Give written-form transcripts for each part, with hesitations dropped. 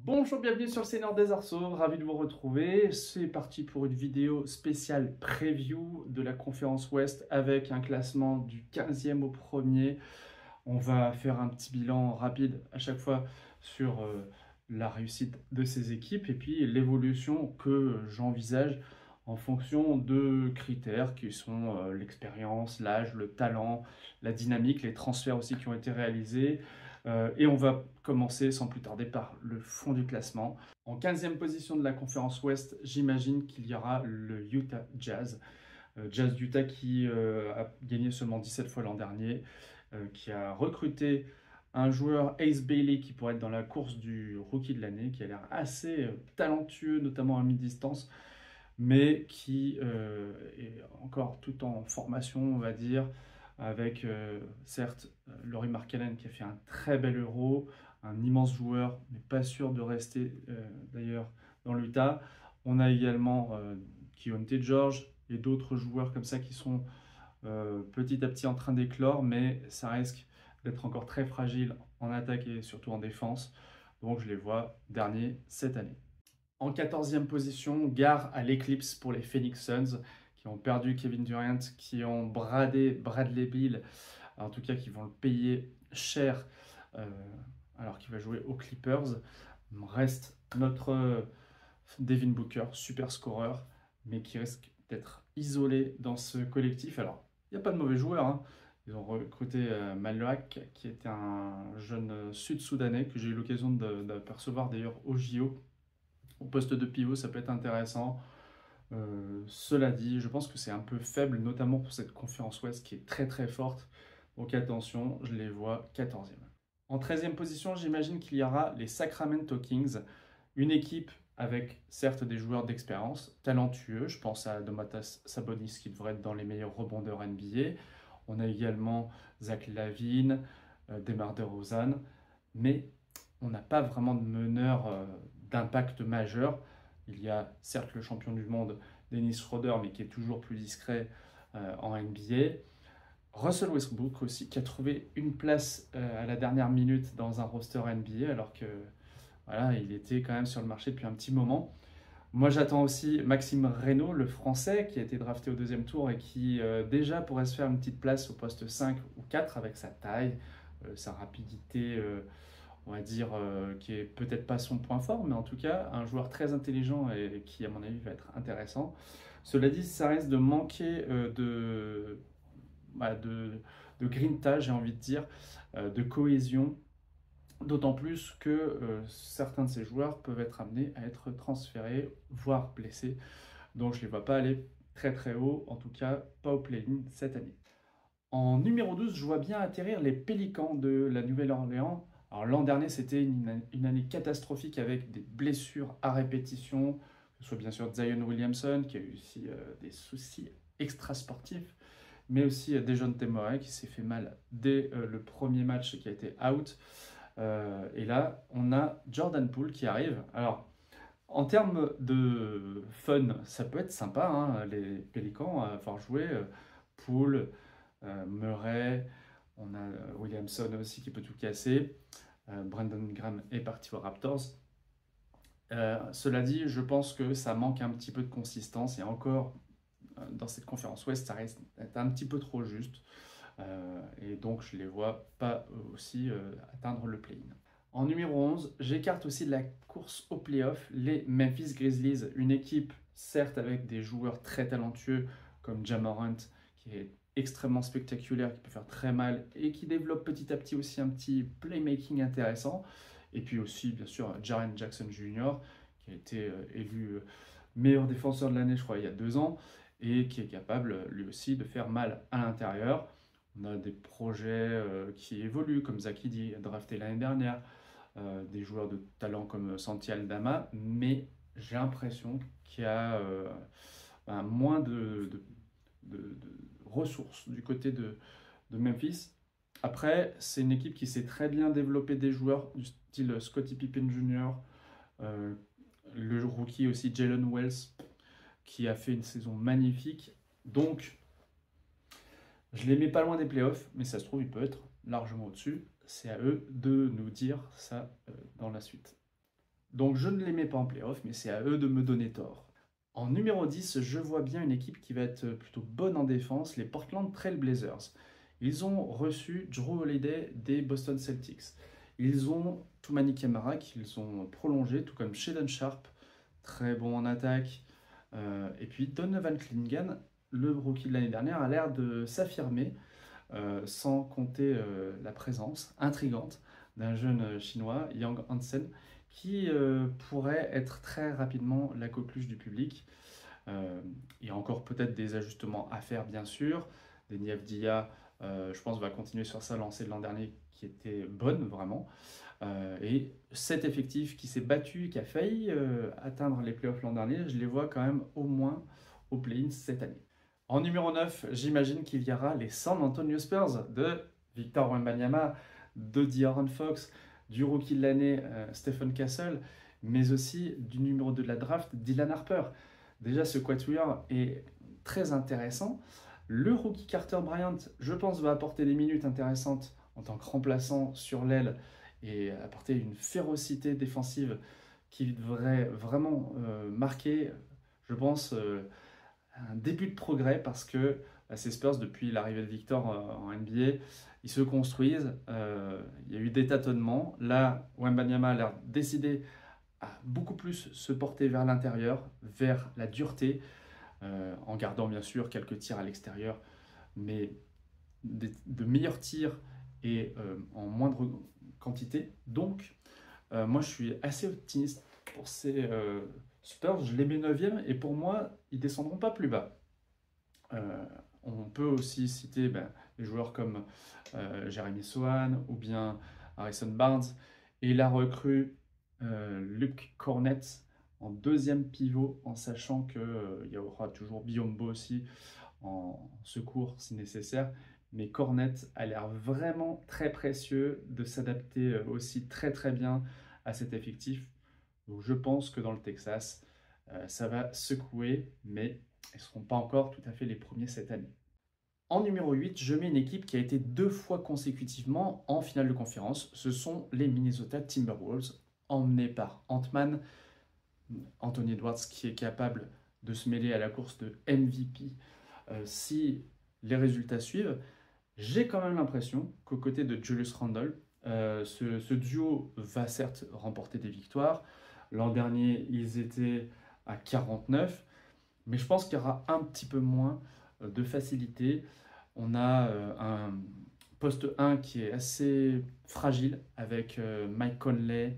Bonjour, bienvenue sur le Seigneur des Arceaux, ravi de vous retrouver. C'est parti pour une vidéo spéciale preview de la conférence Ouest avec un classement du 15e au 1er. On va faire un petit bilan rapide à chaque fois sur la réussite de ces équipes et puis l'évolution que j'envisage en fonction de critères qui sont l'expérience, l'âge, le talent, la dynamique, les transferts aussi qui ont été réalisés. Et on va commencer sans plus tarder par le fond du classement. En 15e position de la conférence Ouest, j'imagine qu'il y aura le Utah Jazz. Jazz d'Utah qui a gagné seulement 17 fois l'an dernier, qui a recruté un joueur Ace Bailey qui pourrait être dans la course du rookie de l'année, qui a l'air assez talentueux, notamment à mi-distance, mais qui est encore tout en formation, on va dire, avec certes Lauri Markkanen qui a fait un très bel Euro, un immense joueur, mais pas sûr de rester d'ailleurs dans l'Utah. On a également Keyonte George et d'autres joueurs comme ça qui sont petit à petit en train d'éclore, mais ça risque d'être encore très fragile en attaque et surtout en défense. Donc je les vois derniers cette année. En 14e position, gare à l'éclipse pour les Phoenix Suns, qui ont perdu Kevin Durant, qui ont bradé Bradley Beal, en tout cas qui vont le payer cher alors qu'il va jouer aux Clippers. Reste notre Devin Booker, super scoreur, mais qui risque d'être isolé dans ce collectif. Alors, il n'y a pas de mauvais joueurs, hein. Ils ont recruté Malak, qui était un jeune sud-soudanais que j'ai eu l'occasion d'apercevoir d'ailleurs au JO. Au poste de pivot, ça peut être intéressant. Cela dit, je pense que c'est un peu faible, notamment pour cette conférence Ouest qui est très très forte. Donc attention, je les vois 14e. En 13e position, j'imagine qu'il y aura les Sacramento Kings, une équipe avec certes des joueurs d'expérience, talentueux. Je pense à Domantas Sabonis qui devrait être dans les meilleurs rebondeurs NBA. On a également Zach LaVine, DeMar DeRozan, mais on n'a pas vraiment de meneur d'impact majeur. Il y a certes le champion du monde Dennis Schroeder, mais qui est toujours plus discret en NBA. Russell Westbrook aussi, qui a trouvé une place à la dernière minute dans un roster NBA, alors que voilà, il était quand même sur le marché depuis un petit moment. Moi, j'attends aussi Maxime Reynaud, le français, qui a été drafté au deuxième tour et qui déjà pourrait se faire une petite place au poste 5 ou 4 avec sa taille, sa rapidité, on va dire, qui est peut-être pas son point fort, mais en tout cas, un joueur très intelligent et qui, à mon avis, va être intéressant. Cela dit, ça risque de manquer bah, de grinta, j'ai envie de dire, de cohésion. D'autant plus que certains de ces joueurs peuvent être amenés à être transférés, voire blessés. Donc je ne les vois pas aller très très haut, en tout cas pas au play-in cette année. En numéro 12, je vois bien atterrir les Pélicans de la Nouvelle-Orléans. Alors l'an dernier, c'était une année catastrophique avec des blessures à répétition, que ce soit bien sûr Zion Williamson qui a eu aussi des soucis extrasportifs, mais aussi Dejounte Murray qui s'est fait mal dès le premier match qui a été out. Et là, on a Jordan Poole qui arrive. Alors, en termes de fun, ça peut être sympa, hein, les Pélicans, à avoir joué Poole, Murray, on a Williamson aussi qui peut tout casser. Brandon Graham est parti aux Raptors. Cela dit, je pense que ça manque un petit peu de consistance et encore dans cette conférence Ouest, ça reste un petit peu trop juste. Et donc je ne les vois pas aussi atteindre le play-in. En numéro 11, j'écarte aussi de la course au play-off les Memphis Grizzlies, une équipe certes avec des joueurs très talentueux comme Ja Morant qui est extrêmement spectaculaire, qui peut faire très mal et qui développe petit à petit aussi un petit playmaking intéressant. Et puis aussi bien sûr Jaren Jackson Jr. qui a été élu meilleur défenseur de l'année je crois il y a 2 ans et qui est capable lui aussi de faire mal à l'intérieur. On a des projets qui évoluent, comme Zach Edey, drafté l'année dernière, des joueurs de talent comme Santi Aldama, mais j'ai l'impression qu'il y a moins de ressources du côté de Memphis. Après, c'est une équipe qui sait très bien développer des joueurs du style Scottie Pippen Jr., le rookie aussi Jalen Wells, qui a fait une saison magnifique. Donc, je les mets pas loin des playoffs, mais ça se trouve, il peut être largement au-dessus. C'est à eux de nous dire ça dans la suite. Donc je ne les mets pas en playoff, mais c'est à eux de me donner tort. En numéro 10, je vois bien une équipe qui va être plutôt bonne en défense, les Portland Trail Blazers. Ils ont reçu Jrue Holiday des Boston Celtics. Ils ont Toumani Camara qu'ils ont prolongé, tout comme Shaedon Sharpe, très bon en attaque. Et puis Donovan Clingan, le rookie de l'année dernière, a l'air de s'affirmer, sans compter la présence intrigante d'un jeune chinois, Yang Hansen, qui pourrait être très rapidement la coqueluche du public. Il y a encore peut-être des ajustements à faire, bien sûr. Deni Avdija, je pense, va continuer sur sa lancée de l'an dernier qui était bonne, vraiment. Et cet effectif qui s'est battu, qui a failli atteindre les playoffs l'an dernier, je les vois quand même au moins au play-in cette année. En numéro 9, j'imagine qu'il y aura les San Antonio Spurs de Victor Wembanyama, de De'Aaron Fox, du rookie de l'année Stephen Castle, mais aussi du numéro 2 de la draft Dylan Harper. Déjà, ce quatuor est très intéressant. Le rookie Carter Bryant, je pense, va apporter des minutes intéressantes en tant que remplaçant sur l'aile et apporter une férocité défensive qui devrait vraiment marquer, je pense, un début de progrès parce que ces Spurs, depuis l'arrivée de Victor en NBA, ils se construisent. Il y a eu des tâtonnements. Là, Wembanyama a l'air décidé à beaucoup plus se porter vers l'intérieur, vers la dureté, en gardant bien sûr quelques tirs à l'extérieur, mais de meilleurs tirs et en moindre quantité. Donc, moi, je suis assez optimiste pour ces Spurs. Je les mets 9e et pour moi, ils ne descendront pas plus bas. On peut aussi citer des joueurs comme Jeremy Sohan ou bien Harrison Barnes et la recrue Luke Cornett en deuxième pivot, en sachant qu'il y aura toujours Biyombo aussi en secours si nécessaire. Mais Cornett a l'air vraiment très précieux de s'adapter aussi très très bien à cet effectif. Donc je pense que dans le Texas, ça va secouer, mais ils ne seront pas encore tout à fait les premiers cette année. En numéro 8, je mets une équipe qui a été 2 fois consécutivement en finale de conférence. Ce sont les Minnesota Timberwolves, emmenés par Ant-Man, Anthony Edwards, qui est capable de se mêler à la course de MVP si les résultats suivent. J'ai quand même l'impression qu'aux côtés de Julius Randle, ce duo va certes remporter des victoires. L'an dernier, ils étaient à 49, mais je pense qu'il y aura un petit peu moins de facilité. On a un poste 1 qui est assez fragile avec Mike Conley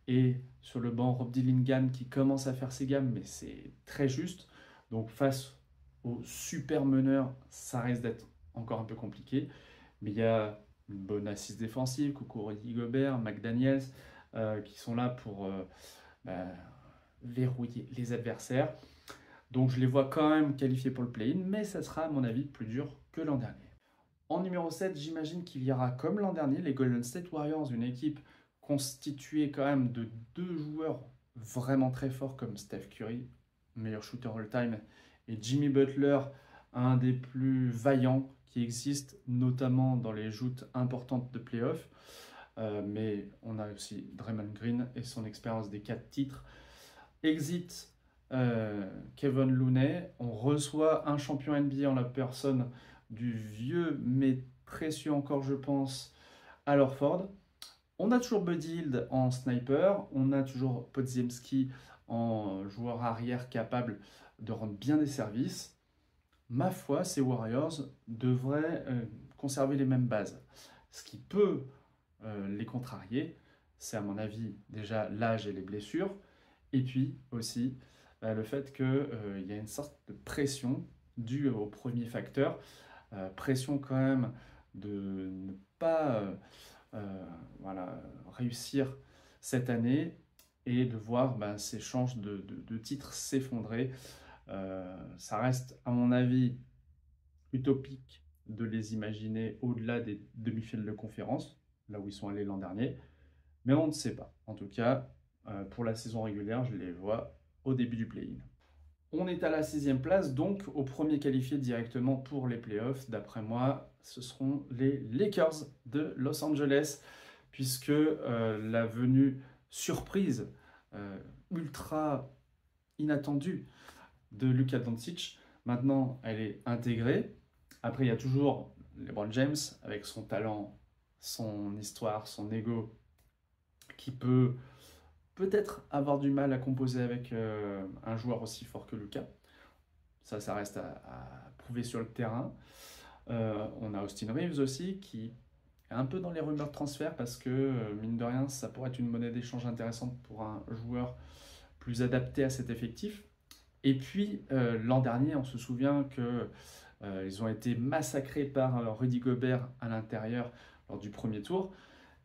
et sur le banc Rob Dillingham qui commence à faire ses gammes, mais c'est très juste. Donc face aux super meneurs, ça risque d'être encore un peu compliqué. Mais il y a une bonne assise défensive, coucou Rudy Gobert, McDaniels, qui sont là pour verrouiller les adversaires. Donc je les vois quand même qualifiés pour le play-in, mais ça sera à mon avis plus dur que l'an dernier. En numéro 7, j'imagine qu'il y aura comme l'an dernier les Golden State Warriors, une équipe constituée quand même de 2 joueurs vraiment très forts comme Steph Curry, meilleur shooter all-time, et Jimmy Butler, un des plus vaillants qui existent, notamment dans les joutes importantes de playoffs. Mais on a aussi Draymond Green et son expérience des 4 titres. Exit Kevin Looney, on reçoit un champion NBA en la personne du vieux mais précieux encore je pense Al Horford. On a toujours Buddy Hield en sniper, on a toujours Podziemski en joueur arrière capable de rendre bien des services. Ma foi, ces Warriors devraient conserver les mêmes bases. Ce qui peut les contrarier, c'est à mon avis déjà l'âge et les blessures, et puis aussi le fait qu'il y a une sorte de pression due au premier facteur, pression quand même de ne pas réussir cette année et de voir ces chances de titres s'effondrer. Ça reste à mon avis utopique de les imaginer au-delà des demi-finales de conférence, là où ils sont allés l'an dernier, mais on ne sait pas. En tout cas, pour la saison régulière, je les vois au début du play-in. On est à la 6e place, donc au premier qualifié directement pour les playoffs. D'après moi, ce seront les Lakers de Los Angeles, puisque la venue surprise ultra inattendue de Luka Doncic. Maintenant, elle est intégrée. Après, il y a toujours LeBron James avec son talent, son histoire, son ego, qui peut peut-être avoir du mal à composer avec un joueur aussi fort que Luka. Ça reste à prouver sur le terrain. On a Austin Reeves aussi, qui est un peu dans les rumeurs de transfert parce que, mine de rien, ça pourrait être une monnaie d'échange intéressante pour un joueur plus adapté à cet effectif. Et puis, l'an dernier, on se souvient que ils ont été massacrés par Rudy Gobert à l'intérieur lors du premier tour.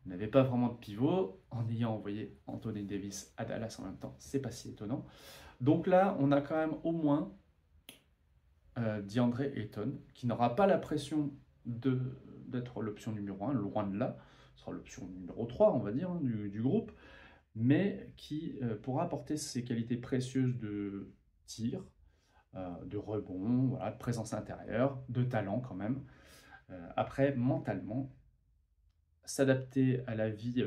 Ils n'avaient pas vraiment de pivot en ayant envoyé Anthony Davis à Dallas en même temps. C'est pas si étonnant. Donc là, on a quand même au moins DeAndre Ayton, qui n'aura pas la pression d'être l'option numéro 1, loin de là. Ce sera l'option numéro 3, on va dire, du groupe, mais qui pourra apporter ses qualités précieuses de tir, de rebond, voilà, de présence intérieure, de talent quand même. Après, mentalement, s'adapter à la vie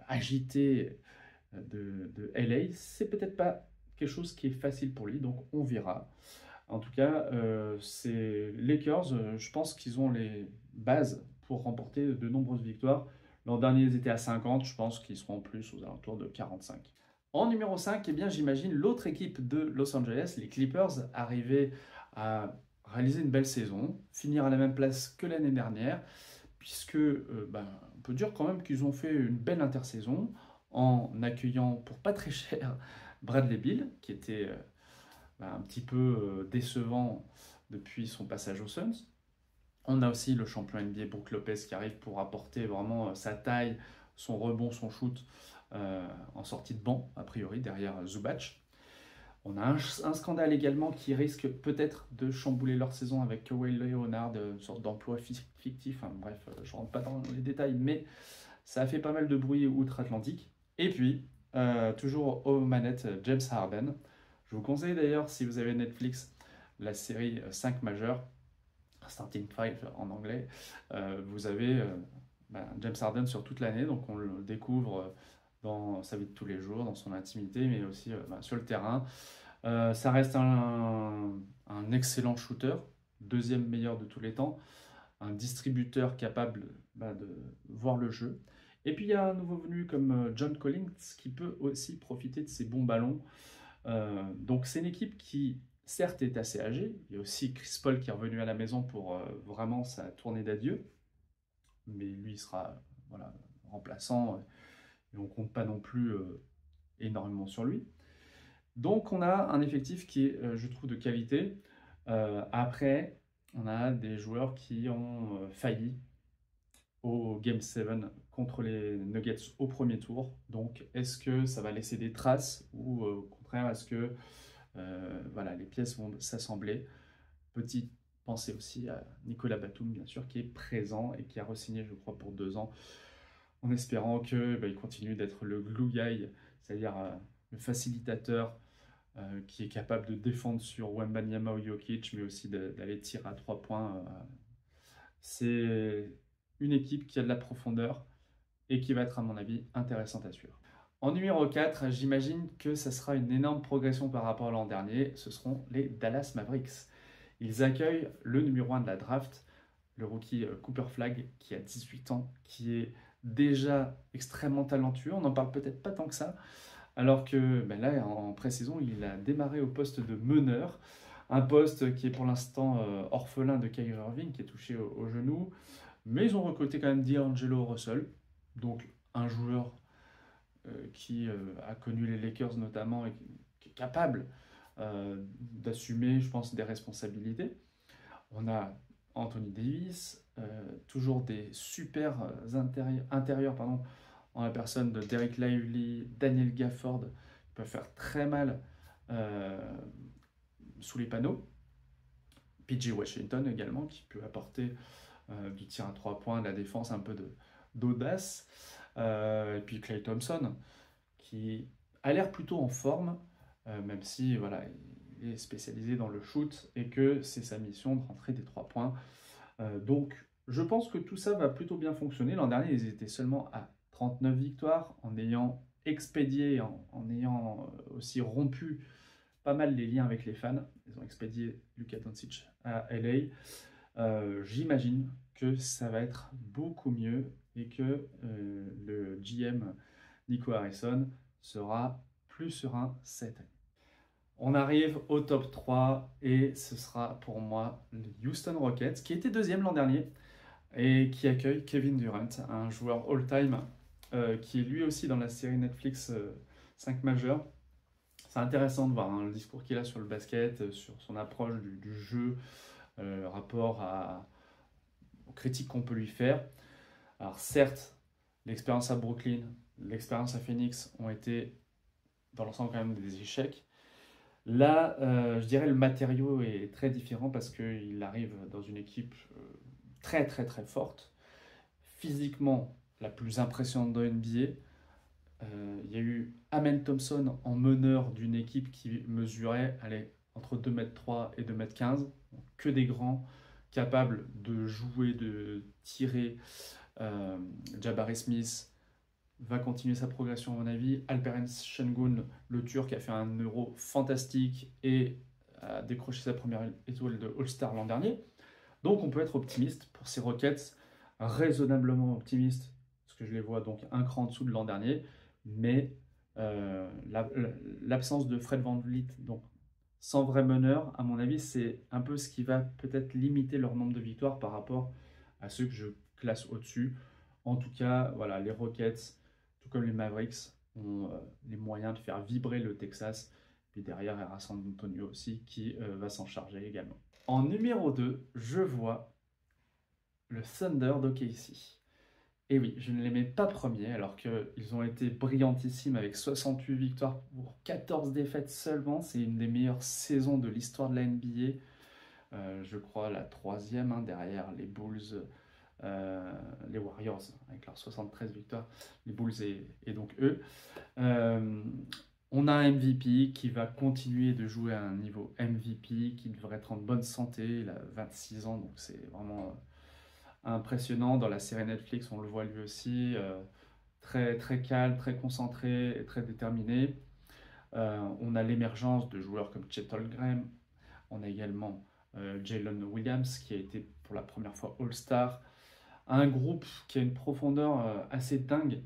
agitée de LA, c'est peut-être pas quelque chose qui est facile pour lui, donc on verra. En tout cas, ces Lakers, je pense qu'ils ont les bases pour remporter de nombreuses victoires. L'an dernier, ils étaient à 50, je pense qu'ils seront en plus aux alentours de 45. En numéro 5, eh bien, j'imagine l'autre équipe de Los Angeles, les Clippers, arriver à réaliser une belle saison, finir à la même place que l'année dernière, puisque on peut dire quand même qu'ils ont fait une belle intersaison en accueillant pour pas très cher Bradley Beal, qui était un petit peu décevant depuis son passage aux Suns. On a aussi le champion NBA Brook Lopez qui arrive pour apporter vraiment sa taille, son rebond, son shoot en sortie de banc, a priori, derrière Zubac. On a un scandale également qui risque peut-être de chambouler leur saison avec Kawhi Leonard, une sorte d'emploi fictif. Hein, bref, je ne rentre pas dans les détails, mais ça a fait pas mal de bruit outre-Atlantique. Et puis, toujours aux manettes, James Harden. Je vous conseille d'ailleurs, si vous avez Netflix, la série 5 majeurs, Starting 5 en anglais. Vous avez James Harden sur toute l'année, donc on le découvre dans sa vie de tous les jours, dans son intimité, mais aussi sur le terrain. Ça reste un excellent shooter, deuxième meilleur de tous les temps, un distributeur capable de voir le jeu. Et puis il y a un nouveau venu comme John Collins qui peut aussi profiter de ses bons ballons. Donc c'est une équipe qui certes est assez âgée. Il y a aussi Chris Paul qui est revenu à la maison pour vraiment sa tournée d'adieu. Mais lui il sera remplaçant et on ne compte pas non plus énormément sur lui. Donc on a un effectif qui est, je trouve, de qualité. Après, on a des joueurs qui ont failli au Game 7 contre les Nuggets au premier tour. Donc est-ce que ça va laisser des traces ou au contraire, est-ce que les pièces vont s'assembler? Petite pensée aussi à Nicolas Batum, bien sûr, qui est présent et qui a re-signé, je crois, pour 2 ans, en espérant qu'il continue d'être le glue guy, c'est-à-dire le facilitateur qui est capable de défendre sur Wembanyama ou Jokic, mais aussi d'aller tirer à 3 points. C'est une équipe qui a de la profondeur et qui va être, à mon avis, intéressante à suivre. En numéro 4, j'imagine que ça sera une énorme progression par rapport à l'an dernier. Ce seront les Dallas Mavericks. Ils accueillent le numéro 1 de la draft, le rookie Cooper Flagg, qui a 18 ans, qui est déjà extrêmement talentueux. On n'en parle peut-être pas tant que ça, alors que là, en pré-saison, il a démarré au poste de meneur, un poste qui est pour l'instant orphelin de Kyrie Irving, qui est touché au genou. Mais ils ont recruté quand même D'Angelo Russell, donc un joueur qui a connu les Lakers notamment et qui est capable d'assumer, je pense, des responsabilités. On a Anthony Davis, toujours des super intérieurs en la personne de Derek Lively, Daniel Gafford, qui peuvent faire très mal sous les panneaux. PJ Washington également, qui peut apporter du tir à 3 points, de la défense, un peu d'audace. Et puis Klay Thompson, qui a l'air plutôt en forme, même si il est spécialisé dans le shoot et que c'est sa mission de rentrer des 3 points. Donc je pense que tout ça va plutôt bien fonctionner. L'an dernier, ils étaient seulement à 39 victoires en ayant expédié en ayant aussi rompu pas mal les liens avec les fans. Ils ont expédié Luka Doncic à LA. J'imagine que ça va être beaucoup mieux et que le GM Nico Harrison sera plus serein cette année. On arrive au top 3 et ce sera pour moi les Houston Rockets qui était deuxième l'an dernier et qui accueille Kevin Durant, un joueur all-time qui est lui aussi dans la série Netflix 5 majeurs. C'est intéressant de voir le discours qu'il a sur le basket, sur son approche du jeu, rapport aux critiques qu'on peut lui faire. Alors certes, l'expérience à Brooklyn, l'expérience à Phoenix ont été dans l'ensemble quand même des échecs. Là, je dirais le matériau est très différent parce qu'il arrive dans une équipe très très très forte, physiquement la plus impressionnante de NBA. Il y a eu Amen Thompson en meneur d'une équipe qui mesurait entre 2,3 m et 2,15 m, que des grands capables de jouer, de tirer. Jabari Smith va continuer sa progression à mon avis. Alperen Şengün, le Turc, a fait un Euro fantastique et a décroché sa première étoile de All-Star l'an dernier. Donc on peut être optimiste pour ces Rockets, raisonnablement optimiste, parce que je les vois donc un cran en dessous de l'an dernier, mais l'absence de Fred VanVleet, donc sans vrai meneur, à mon avis, c'est un peu ce qui va peut-être limiter leur nombre de victoires par rapport à ceux que je classe au-dessus. En tout cas, voilà, les Rockets, tout comme les Mavericks, ont les moyens de faire vibrer le Texas. Puis derrière, il y aura San Antonio aussi qui va s'en charger également. En numéro 2, je vois le Thunder d'OKC. Et oui, je ne les mets pas premiers, alors qu'ils ont été brillantissimes avec 68 victoires pour 14 défaites seulement. C'est une des meilleures saisons de l'histoire de la NBA. Je crois la troisième, derrière les Bulls, les Warriors, avec leurs 73 victoires, les Bulls et donc eux. On a un MVP qui va continuer de jouer à un niveau MVP, qui devrait être en bonne santé. Il a 26 ans, donc c'est vraiment impressionnant. Dans la série Netflix, on le voit lui aussi, très, très calme, très concentré et très déterminé. On a l'émergence de joueurs comme Chet Holmgren. On a également Jalen Williams, qui a été pour la première fois All-Star. Un groupe qui a une profondeur assez dingue.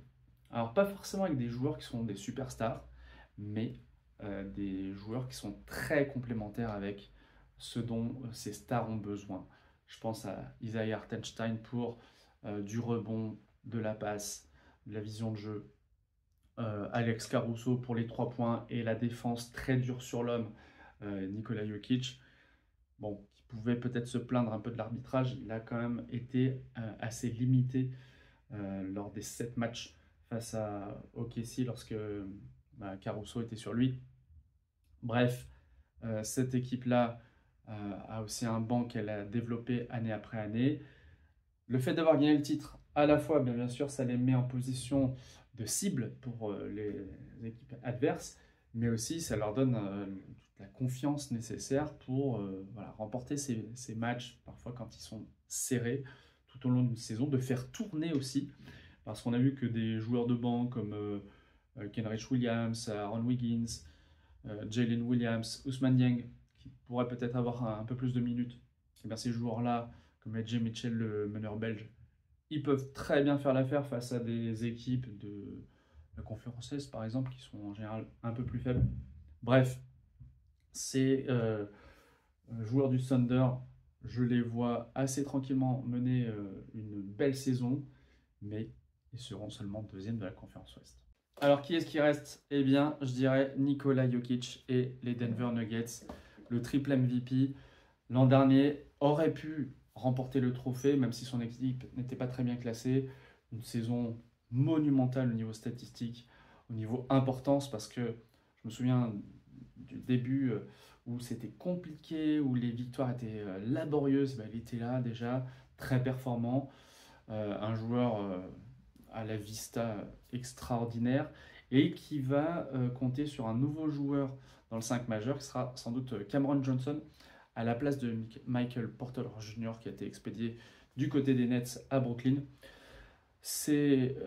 Alors pas forcément avec des joueurs qui sont des superstars, mais des joueurs qui sont très complémentaires avec ce dont ces stars ont besoin. Je pense à Isaiah Hartenstein pour du rebond, de la passe, de la vision de jeu. Alex Caruso pour les 3 points et la défense très dure sur l'homme. Nikola Jokic, bon, qui pouvait peut-être se plaindre un peu de l'arbitrage, il a quand même été assez limité lors des 7 matchs face à OKC lorsque Caruso était sur lui. Bref, cette équipe-là a aussi un banc qu'elle a développé année après année. Le fait d'avoir gagné le titre, à la fois, bien sûr, ça les met en position de cible pour les équipes adverses, mais aussi ça leur donne toute la confiance nécessaire pour remporter ces matchs, parfois quand ils sont serrés tout au long d'une saison, de faire tourner aussi, parce qu'on a vu que des joueurs de banc comme Kenrich Williams, Aaron Wiggins, Jalen Williams, Ousmane Dieng, qui pourraient peut-être avoir un peu plus de minutes, et bien ces joueurs-là, comme AJ Mitchell, le meneur belge, ils peuvent très bien faire l'affaire face à des équipes de la conférence Est, par exemple, qui sont en général un peu plus faibles. Bref, ces joueurs du Thunder, je les vois assez tranquillement mener une belle saison, mais ils seront seulement deuxième de la conférence Ouest. Alors, qui est-ce qui reste? Eh bien, je dirais Nikola Jokic et les Denver Nuggets, le triple MVP. L'an dernier aurait pu remporter le trophée, même si son équipe n'était pas très bien classée. Une saison monumentale au niveau statistique, au niveau importance, parce que je me souviens du début où c'était compliqué, où les victoires étaient laborieuses. Il était là déjà, très performant, un joueur à la vista extraordinaire, et qui va compter sur un nouveau joueur dans le 5 majeur, qui sera sans doute Cameron Johnson, à la place de Michael Porter Jr., qui a été expédié du côté des Nets à Brooklyn. Ces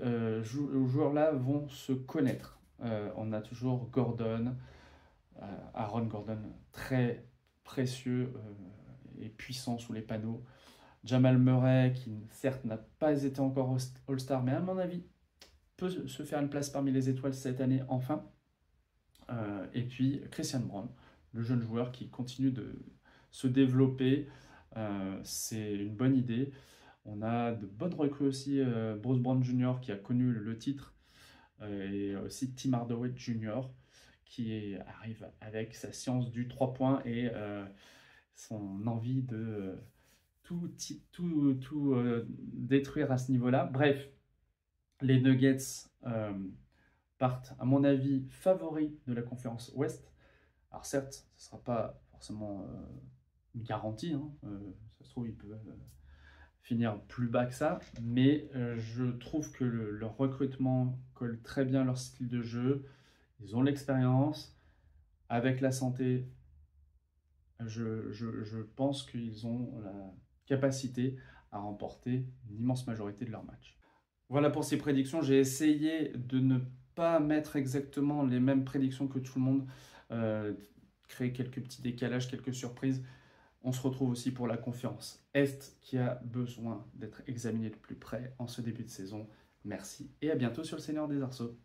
joueurs-là vont se connaître. On a toujours Gordon, Aaron Gordon, très précieux et puissant sous les panneaux. Jamal Murray, qui certes n'a pas été encore All-Star, mais à mon avis peut se faire une place parmi les étoiles cette année enfin. Et puis Christian Braun, le jeune joueur qui continue de se développer. C'est une bonne idée. On a de bonnes recrues aussi. Bruce Brown Jr. qui a connu le titre. Et aussi Tim Hardaway Jr. qui arrive avec sa science du 3 points et son envie de tout détruire à ce niveau-là. Bref, les Nuggets partent, à mon avis, favoris de la conférence Ouest. Alors certes, ce ne sera pas forcément une garantie, hein. Ça se trouve, ils peuvent finir plus bas que ça, mais je trouve que leur recrutement colle très bien leur style de jeu. Ils ont l'expérience. Avec la santé, je pense qu'ils ont la capacité à remporter une immense majorité de leurs matchs. Voilà pour ces prédictions. J'ai essayé de ne pas mettre exactement les mêmes prédictions que tout le monde, créer quelques petits décalages, quelques surprises. On se retrouve aussi pour la conférence Est qui a besoin d'être examinée de plus près en ce début de saison. Merci et à bientôt sur le Seigneur des Arceaux.